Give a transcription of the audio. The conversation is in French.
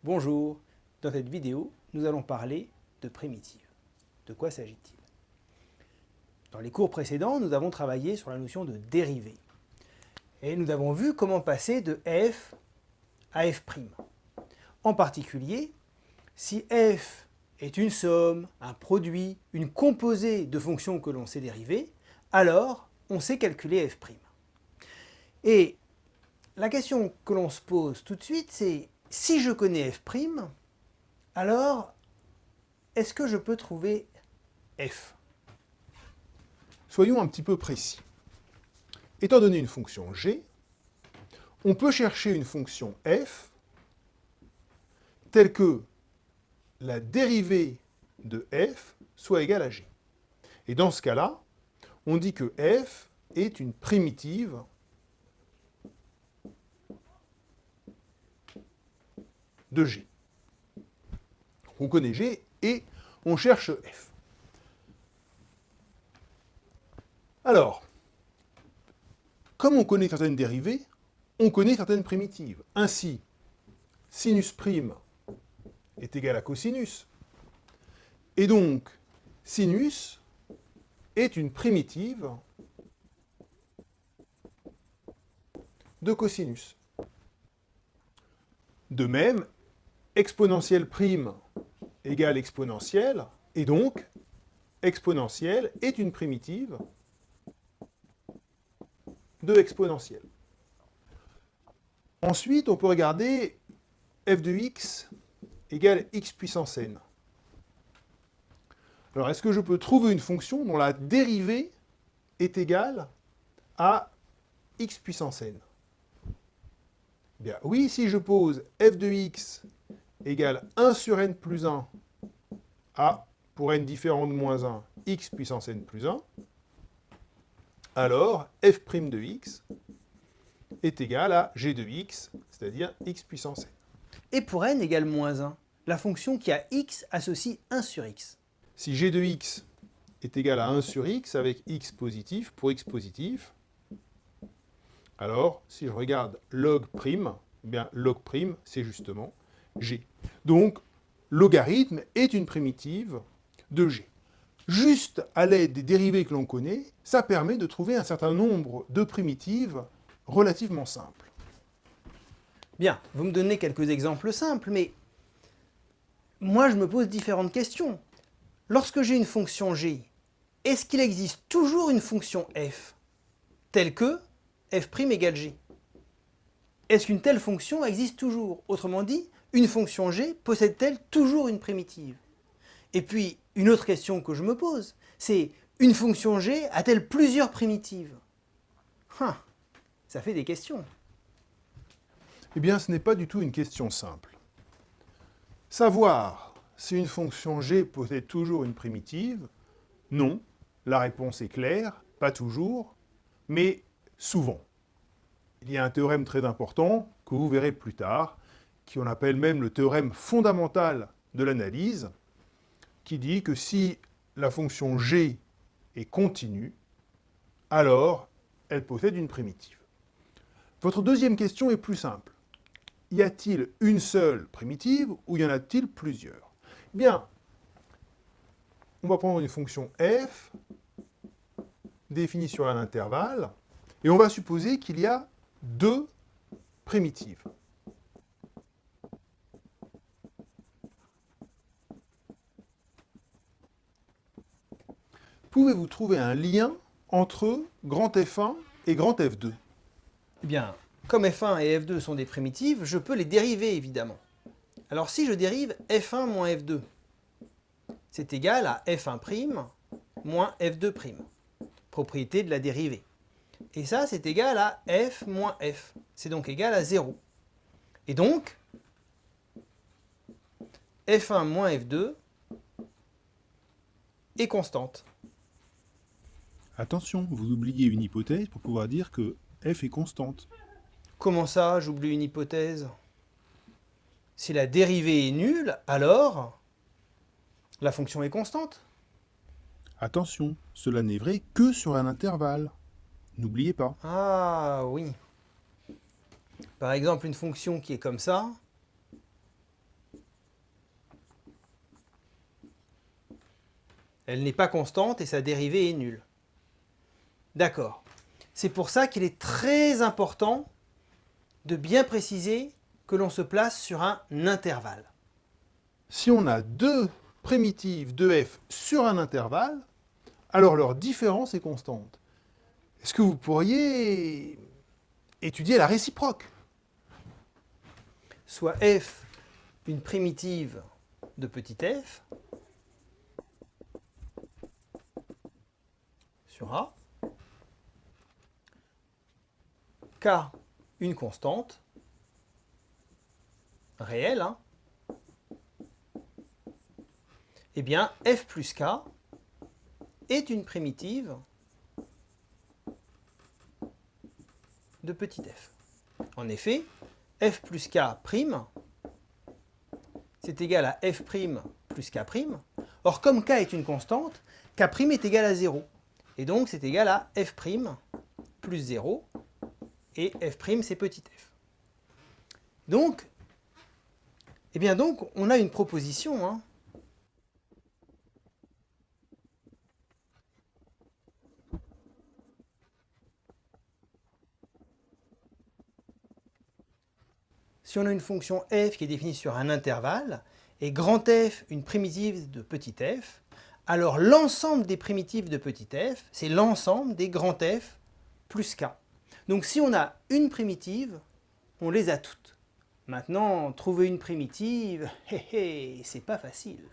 Bonjour, dans cette vidéo, nous allons parler de primitives. De quoi s'agit-il? Dans les cours précédents, nous avons travaillé sur la notion de dérivée. Et nous avons vu comment passer de f à f'. En particulier, si f est une somme, un produit, une composée de fonctions que l'on sait dériver, alors on sait calculer f'. Et la question que l'on se pose tout de suite, c'est si je connais f', alors est-ce que je peux trouver f? Soyons un petit peu précis. Étant donné une fonction g, on peut chercher une fonction f telle que la dérivée de f soit égale à g. Et dans ce cas-là, on dit que f est une primitive de g. On connaît g et on cherche f. Alors, comme on connaît certaines dérivées, on connaît certaines primitives. Ainsi, sinus prime est égal à cosinus. Et donc, sinus est une primitive de cosinus. De même, exponentielle prime égale exponentielle, et donc, exponentielle est une primitive de exponentielle. Ensuite, on peut regarder f de x égale x puissance n. Alors, est-ce que je peux trouver une fonction dont la dérivée est égale à x puissance n? Bien, oui, si je pose f de x égale 1 sur n plus 1 à, pour n différent de moins 1, x puissance n plus 1, alors f' de x est égal à g de x, c'est-à-dire x puissance n. Et pour n égale moins 1, la fonction qui a x associe 1 sur x. Si g de x est égal à 1 sur x avec x positif pour x positif, alors si je regarde log prime, eh bien log prime c'est justement g. Donc logarithme est une primitive de g. Juste à l'aide des dérivées que l'on connaît, ça permet de trouver un certain nombre de primitives relativement simples. Bien, vous me donnez quelques exemples simples, mais moi je me pose différentes questions. Lorsque j'ai une fonction g, est-ce qu'il existe toujours une fonction f, telle que f' égale g? Est-ce qu'une telle fonction existe toujours? Autrement dit, une fonction g possède-t-elle toujours une primitive? Et puis, une autre question que je me pose, c'est une fonction g a-t-elle plusieurs primitives? Ça fait des questions. Eh bien, ce n'est pas du tout une question simple. Savoir si une fonction g possède toujours une primitive, non. La réponse est claire, pas toujours, mais souvent. Il y a un théorème très important, que vous verrez plus tard, qu'on appelle même le théorème fondamental de l'analyse, qui dit que si la fonction g est continue, alors elle possède une primitive. Votre deuxième question est plus simple. Y a-t-il une seule primitive ou y en a-t-il plusieurs? Bien, on va prendre une fonction f définie sur un intervalle et on va supposer qu'il y a deux primitives. Pouvez-vous trouver un lien entre grand F1 et grand F2? Eh bien, comme f1 et f2 sont des primitives, je peux les dériver évidemment. Alors si je dérive f1 moins f2, c'est égal à f1' moins f2', propriété de la dérivée. Et ça, c'est égal à f moins f. C'est donc égal à 0. Et donc, f1 moins f2 est constante. Attention, vous oubliez une hypothèse pour pouvoir dire que f est constante. Comment ça, j'oublie une hypothèse? Si la dérivée est nulle, alors la fonction est constante. Attention, cela n'est vrai que sur un intervalle. N'oubliez pas. Ah oui. Par exemple, une fonction qui est comme ça, Elle n'est pas constante et sa dérivée est nulle. D'accord. C'est pour ça qu'il est très important de bien préciser que l'on se place sur un intervalle. Si on a deux primitives de f sur un intervalle, alors leur différence est constante. Est-ce que vous pourriez étudier la réciproque? Soit f une primitive de petit f sur A, k une constante réelle, hein, eh bien f plus k est une primitive de petit f. En effet, f plus k prime, c'est égal à f prime plus k prime. Or, comme k est une constante, k prime est égal à 0. Et donc, c'est égal à f prime plus 0. Et f prime, c'est petit f. Donc, eh bien donc, on a une proposition, hein. Si on a une fonction f qui est définie sur un intervalle, et grand F une primitive de petit f, alors l'ensemble des primitives de petit f, c'est l'ensemble des grands F plus k. Donc si on a une primitive, on les a toutes. Maintenant, trouver une primitive, c'est pas facile.